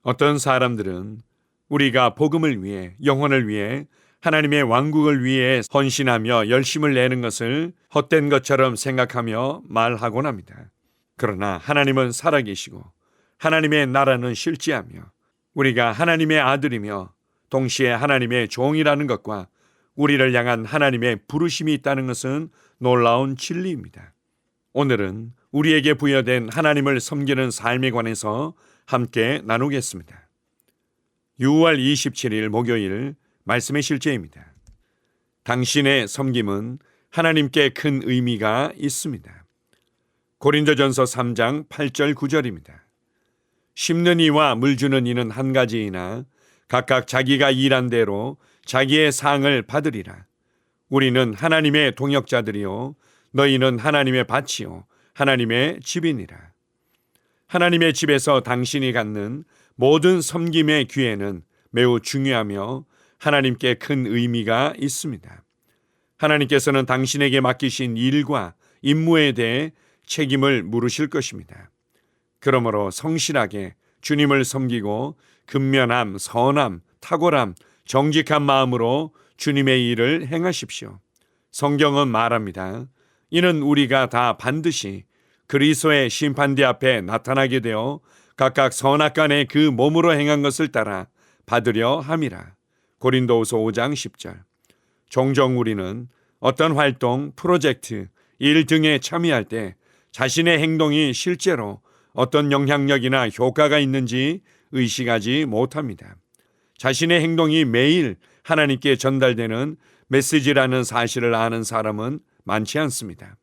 어떤 사람들은 우리가 복음을 위해, 영혼을 위해, 하나님의 왕국을 위해 헌신하며 열심을 내는 것을 헛된 것처럼 생각하며 말하곤 합니다. 그러나 하나님은 살아계시고 하나님의 나라는 실제하며 우리가 하나님의 아들이며 동시에 하나님의 종이라는 것과 우리를 향한 하나님의 부르심이 있다는 것은 놀라운 진리입니다. 오늘은 우리에게 부여된 하나님을 섬기는 삶에 관해서 함께 나누겠습니다. 6월 27일 목요일 말씀의 실제입니다. 당신의 섬김은 하나님께 큰 의미가 있습니다. 고린도전서 3장 8절 9절입니다. 심는 이와 물 주는 이는 한 가지이나 각각 자기가 일한 대로 자기의 상을 받으리라. 우리는 하나님의 동역자들이요 너희는 하나님의 밭이요 하나님의 집이니라. 하나님의 집에서 당신이 갖는 모든 섬김의 기회는 매우 중요하며 하나님께 큰 의미가 있습니다. 하나님께서는 당신에게 맡기신 일과 임무에 대해 책임을 물으실 것입니다. 그러므로 성실하게 주님을 섬기고 근면함, 선함, 탁월함, 정직한 마음으로 주님의 일을 행하십시오. 성경은 말합니다. 이는 우리가 다 반드시 그리스도의 심판대 앞에 나타나게 되어 각각 선악간에 그 몸으로 행한 것을 따라 받으려 함이라. 고린도후서 5장 10절. 종종 우리는 어떤 활동, 프로젝트, 일 등에 참여할 때 자신의 행동이 실제로 어떤 영향력이나 효과가 있는지 의식하지 못합니다. 자신의 행동이 매일 하나님께 전달되는 메시지라는 사실을 아는 사람은 많지 않습니다.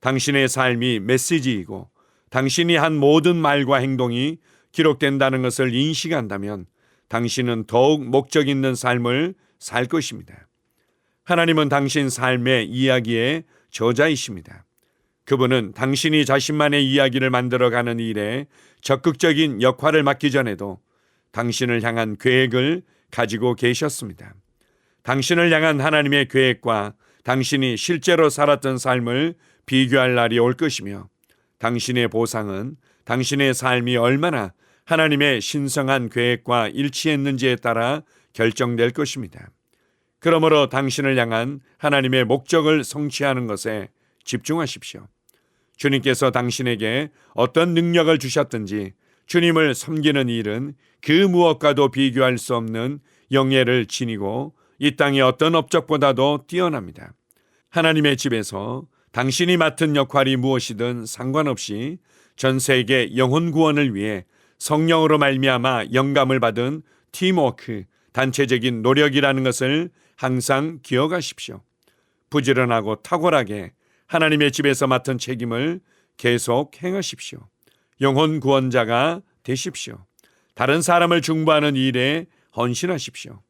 당신의 삶이 메시지이고 당신이 한 모든 말과 행동이 기록된다는 것을 인식한다면 당신은 더욱 목적 있는 삶을 살 것입니다. 하나님은 당신 삶의 이야기의 저자이십니다. 그분은 당신이 자신만의 이야기를 만들어가는 일에 적극적인 역할을 맡기 전에도 당신을 향한 계획을 가지고 계셨습니다. 당신을 향한 하나님의 계획과 당신이 실제로 살았던 삶을 비교할 날이 올 것이며 당신의 보상은 당신의 삶이 얼마나 하나님의 신성한 계획과 일치했는지에 따라 결정될 것입니다. 그러므로 당신을 향한 하나님의 목적을 성취하는 것에 집중하십시오. 주님께서 당신에게 어떤 능력을 주셨든지 주님을 섬기는 일은 그 무엇과도 비교할 수 없는 영예를 지니고 이 땅의 어떤 업적보다도 뛰어납니다. 하나님의 집에서 당신이 맡은 역할이 무엇이든 상관없이 전 세계 영혼 구원을 위해 성령으로 말미암아 영감을 받은 팀워크, 단체적인 노력이라는 것을 항상 기억하십시오. 부지런하고 탁월하게 하나님의 집에서 맡은 책임을 계속 행하십시오. 영혼 구원자가 되십시오. 다른 사람을 중보하는 일에 헌신하십시오.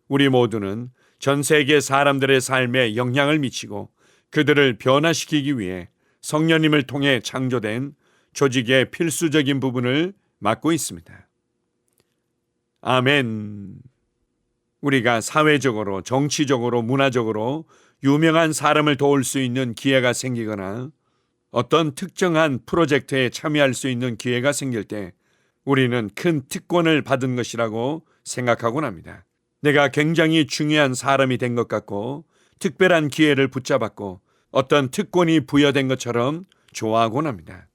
우리 모두는 전 세계 사람들의 삶에 영향을 미치고 그들을 변화시키기 위해 성령님을 통해 창조된 조직의 필수적인 부분을 맡고 있습니다. 아멘. 우리가 사회적으로, 정치적으로, 문화적으로 유명한 사람을 도울 수 있는 기회가 생기거나 어떤 특정한 프로젝트에 참여할 수 있는 기회가 생길 때 우리는 큰 특권을 받은 것이라고 생각하곤 합니다. 내가 굉장히 중요한 사람이 된 것 같고 특별한 기회를 붙잡았고 어떤 특권이 부여된 것처럼 좋아하곤 합니다.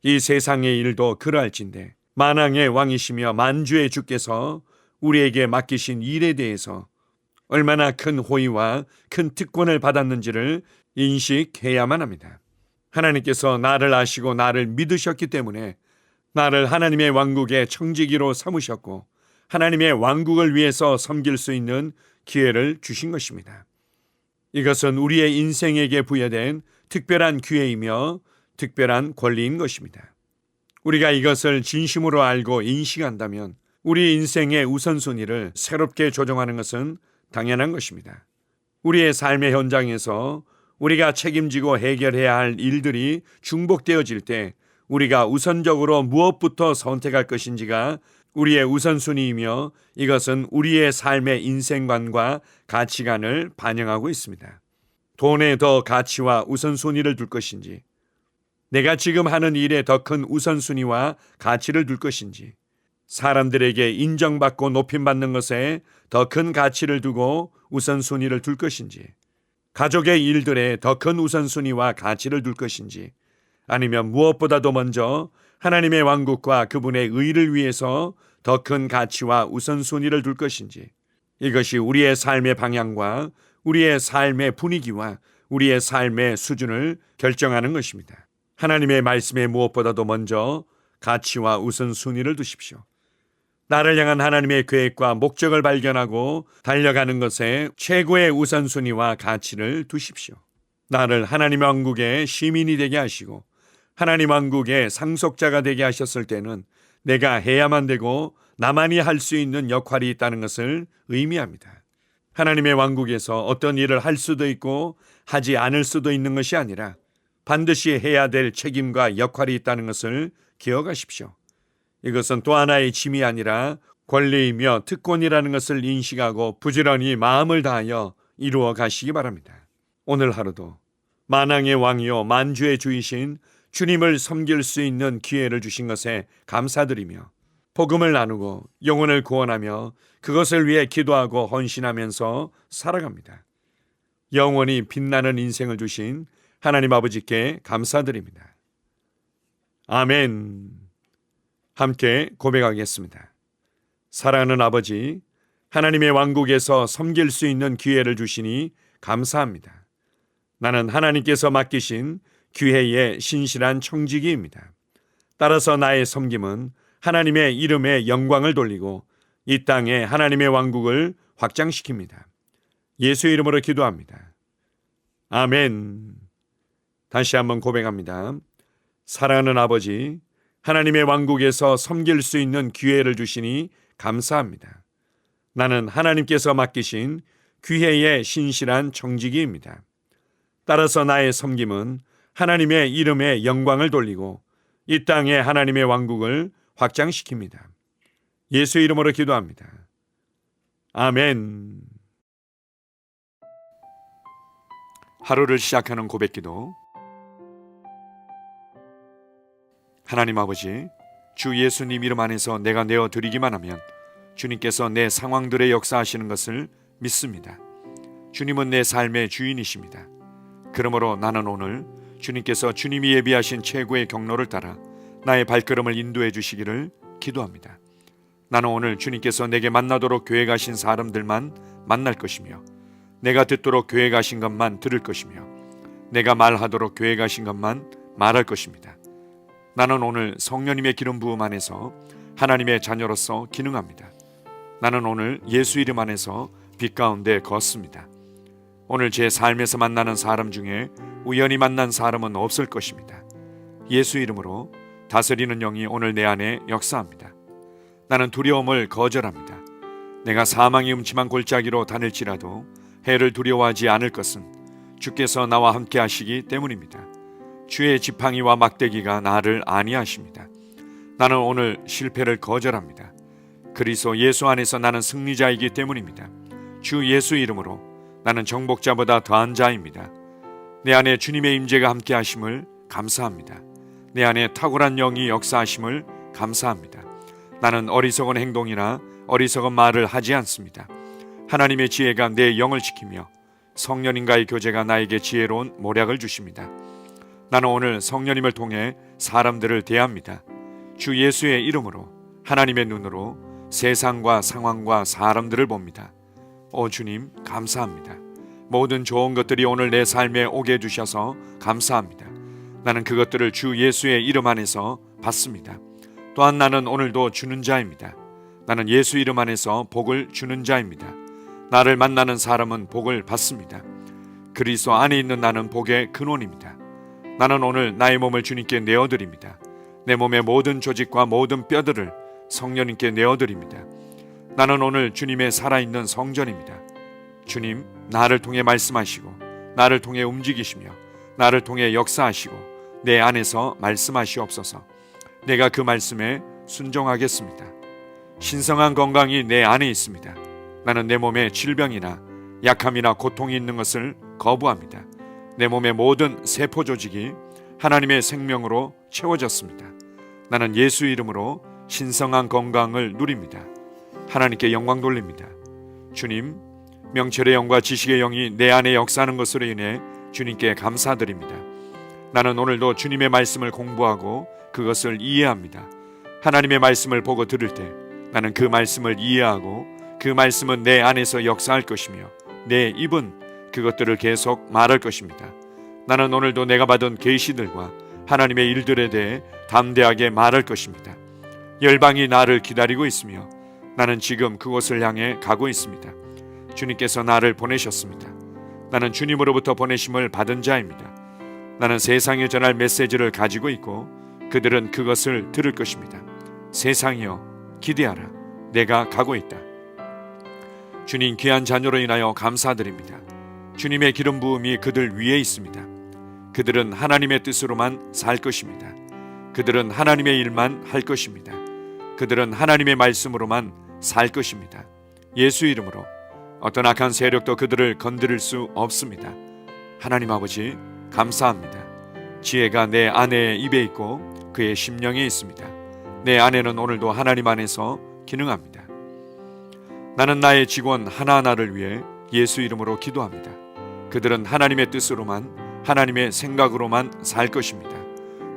이 세상의 일도 그러할진데 만왕의 왕이시며 만주의 주께서 우리에게 맡기신 일에 대해서 얼마나 큰 호의와 큰 특권을 받았는지를 인식해야만 합니다. 하나님께서 나를 아시고 나를 믿으셨기 때문에 나를 하나님의 왕국의 청지기로 삼으셨고 하나님의 왕국을 위해서 섬길 수 있는 기회를 주신 것입니다. 이것은 우리의 인생에게 부여된 특별한 기회이며 특별한 권리인 것입니다. 우리가 이것을 진심으로 알고 인식한다면 우리 인생의 우선순위를 새롭게 조정하는 것은 당연한 것입니다. 우리의 삶의 현장에서 우리가 책임지고 해결해야 할 일들이 중복되어질 때 우리가 우선적으로 무엇부터 선택할 것인지가 우리의 우선순위이며 이것은 우리의 삶의 인생관과 가치관을 반영하고 있습니다. 돈에 더 가치와 우선순위를 둘 것인지, 내가 지금 하는 일에 더 큰 우선순위와 가치를 둘 것인지, 사람들에게 인정받고 높임받는 것에 더 큰 가치를 두고 우선순위를 둘 것인지, 가족의 일들에 더 큰 우선순위와 가치를 둘 것인지, 아니면 무엇보다도 먼저 하나님의 왕국과 그분의 의를 위해서 더 큰 가치와 우선순위를 둘 것인지, 이것이 우리의 삶의 방향과 우리의 삶의 분위기와 우리의 삶의 수준을 결정하는 것입니다. 하나님의 말씀에 무엇보다도 먼저 가치와 우선순위를 두십시오. 나를 향한 하나님의 계획과 목적을 발견하고 달려가는 것에 최고의 우선순위와 가치를 두십시오. 나를 하나님 왕국의 시민이 되게 하시고 하나님 왕국의 상속자가 되게 하셨을 때는 내가 해야만 되고 나만이 할 수 있는 역할이 있다는 것을 의미합니다. 하나님의 왕국에서 어떤 일을 할 수도 있고 하지 않을 수도 있는 것이 아니라 반드시 해야 될 책임과 역할이 있다는 것을 기억하십시오. 이것은 또 하나의 짐이 아니라 권리이며 특권이라는 것을 인식하고 부지런히 마음을 다하여 이루어 가시기 바랍니다. 오늘 하루도 만왕의 왕이요 만주의 주이신 주님을 섬길 수 있는 기회를 주신 것에 감사드리며 복음을 나누고 영혼을 구원하며 그것을 위해 기도하고 헌신하면서 살아갑니다. 영원히 빛나는 인생을 주신 하나님 아버지께 감사드립니다. 아멘. 함께 고백하겠습니다. 사랑하는 아버지, 하나님의 왕국에서 섬길 수 있는 기회를 주시니 감사합니다. 나는 하나님께서 맡기신 귀회의 신실한 청지기입니다. 따라서 나의 섬김은 하나님의 이름에 영광을 돌리고 이 땅에 하나님의 왕국을 확장시킵니다. 예수 이름으로 기도합니다. 아멘. 다시 한번 고백합니다. 사랑하는 아버지, 하나님의 왕국에서 섬길 수 있는 기회를 주시니 감사합니다. 나는 하나님께서 맡기신 귀회의 신실한 청지기입니다. 따라서 나의 섬김은 하나님의 이름에 영광을 돌리고 이 땅에 하나님의 왕국을 확장시킵니다. 예수 이름으로 기도합니다. 아멘. 하루를 시작하는 고백기도. 하나님 아버지, 주 예수님 이름 안에서 내가 내어드리기만 하면 주님께서 내 상황들의 역사하시는 것을 믿습니다. 주님은 내 삶의 주인이십니다. 그러므로 나는 오늘 주님께서 주님이 예비하신 최고의 경로를 따라 나의 발걸음을 인도해 주시기를 기도합니다. 나는 오늘 주님께서 내게 만나도록 계획하신 사람들만 만날 것이며 내가 듣도록 계획하신 것만 들을 것이며 내가 말하도록 계획하신 것만 말할 것입니다. 나는 오늘 성령님의 기름 부음 안에서 하나님의 자녀로서 기능합니다. 나는 오늘 예수 이름 안에서 빛 가운데 걷습니다. 오늘 제 삶에서 만나는 사람 중에 우연히 만난 사람은 없을 것입니다. 예수 이름으로 다스리는 영이 오늘 내 안에 역사합니다. 나는 두려움을 거절합니다. 내가 사망의 음침한 골짜기로 다닐지라도 해를 두려워하지 않을 것은 주께서 나와 함께 하시기 때문입니다. 주의 지팡이와 막대기가 나를 안위하십니다. 나는 오늘 실패를 거절합니다. 그리스도 예수 안에서 나는 승리자이기 때문입니다. 주 예수 이름으로 나는 정복자보다 더한 자입니다. 내 안에 주님의 임재가 함께 하심을 감사합니다. 내 안에 탁월한 영이 역사하심을 감사합니다. 나는 어리석은 행동이나 어리석은 말을 하지 않습니다. 하나님의 지혜가 내 영을 지키며 성령님과의 교제가 나에게 지혜로운 모략을 주십니다. 나는 오늘 성령님을 통해 사람들을 대합니다. 주 예수의 이름으로 하나님의 눈으로 세상과 상황과 사람들을 봅니다. 오 주님 감사합니다. 모든 좋은 것들이 오늘 내 삶에 오게 해주셔서 감사합니다. 나는 그것들을 주 예수의 이름 안에서 받습니다. 또한 나는 오늘도 주는 자입니다. 나는 예수 이름 안에서 복을 주는 자입니다. 나를 만나는 사람은 복을 받습니다. 그리스도 안에 있는 나는 복의 근원입니다. 나는 오늘 나의 몸을 주님께 내어드립니다. 내 몸의 모든 조직과 모든 뼈들을 성령님께 내어드립니다. 나는 오늘 주님의 살아있는 성전입니다. 주님, 나를 통해 말씀하시고 나를 통해 움직이시며 나를 통해 역사하시고 내 안에서 말씀하시옵소서. 내가 그 말씀에 순종하겠습니다. 신성한 건강이 내 안에 있습니다. 나는 내 몸에 질병이나 약함이나 고통이 있는 것을 거부합니다. 내 몸의 모든 세포 조직이 하나님의 생명으로 채워졌습니다. 나는 예수 이름으로 신성한 건강을 누립니다. 하나님께 영광 돌립니다. 주님, 명철의 영과 지식의 영이 내 안에 역사하는 것으로 인해 주님께 감사드립니다. 나는 오늘도 주님의 말씀을 공부하고 그것을 이해합니다. 하나님의 말씀을 보고 들을 때 나는 그 말씀을 이해하고 그 말씀은 내 안에서 역사할 것이며 내 입은 그것들을 계속 말할 것입니다. 나는 오늘도 내가 받은 계시들과 하나님의 일들에 대해 담대하게 말할 것입니다. 열방이 나를 기다리고 있으며 나는 지금 그곳을 향해 가고 있습니다. 주님께서 나를 보내셨습니다. 나는 주님으로부터 보내심을 받은 자입니다. 나는 세상에 전할 메시지를 가지고 있고 그들은 그것을 들을 것입니다. 세상이여 기대하라. 내가 가고 있다. 주님 귀한 자녀로 인하여 감사드립니다. 주님의 기름 부음이 그들 위에 있습니다. 그들은 하나님의 뜻으로만 살 것입니다. 그들은 하나님의 일만 할 것입니다. 그들은 하나님의 말씀으로만 살 것입니다. 예수 이름으로 어떤 악한 세력도 그들을 건드릴 수 없습니다. 하나님 아버지 감사합니다. 지혜가 내 아내의 입에 있고 그의 심령에 있습니다. 내 아내는 오늘도 하나님 안에서 기능합니다. 나는 나의 직원 하나하나를 위해 예수 이름으로 기도합니다. 그들은 하나님의 뜻으로만 하나님의 생각으로만 살 것입니다.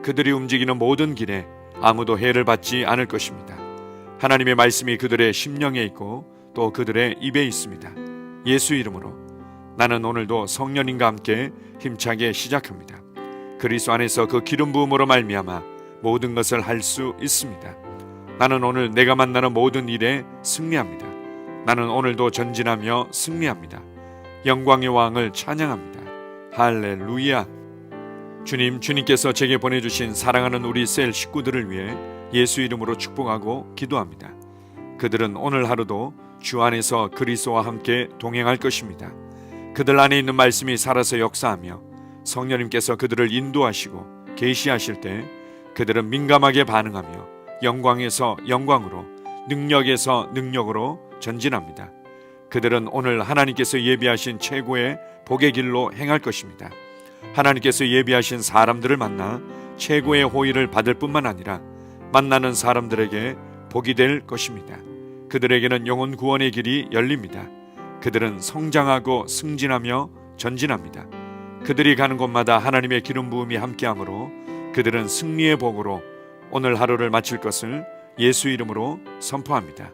그들이 움직이는 모든 길에 아무도 해를 받지 않을 것입니다. 하나님의 말씀이 그들의 심령에 있고 또 그들의 입에 있습니다. 예수 이름으로 나는 오늘도 성령님과 함께 힘차게 시작합니다. 그리스도 안에서 그 기름 부음으로 말미암아 모든 것을 할 수 있습니다. 나는 오늘 내가 만나는 모든 일에 승리합니다. 나는 오늘도 전진하며 승리합니다. 영광의 왕을 찬양합니다. 할렐루야. 주님께서 제게 보내주신 사랑하는 우리 셀 식구들을 위해 예수 이름으로 축복하고 기도합니다. 그들은 오늘 하루도 주 안에서 그리스도와 함께 동행할 것입니다. 그들 안에 있는 말씀이 살아서 역사하며 성령님께서 그들을 인도하시고 계시하실 때 그들은 민감하게 반응하며 영광에서 영광으로 능력에서 능력으로 전진합니다. 그들은 오늘 하나님께서 예비하신 최고의 복의 길로 행할 것입니다. 하나님께서 예비하신 사람들을 만나 최고의 호의를 받을 뿐만 아니라 만나는 사람들에게 복이 될 것입니다. 그들에게는 영혼 구원의 길이 열립니다. 그들은 성장하고 승진하며 전진합니다. 그들이 가는 곳마다 하나님의 기름 부음이 함께하므로 그들은 승리의 복으로 오늘 하루를 마칠 것을 예수 이름으로 선포합니다.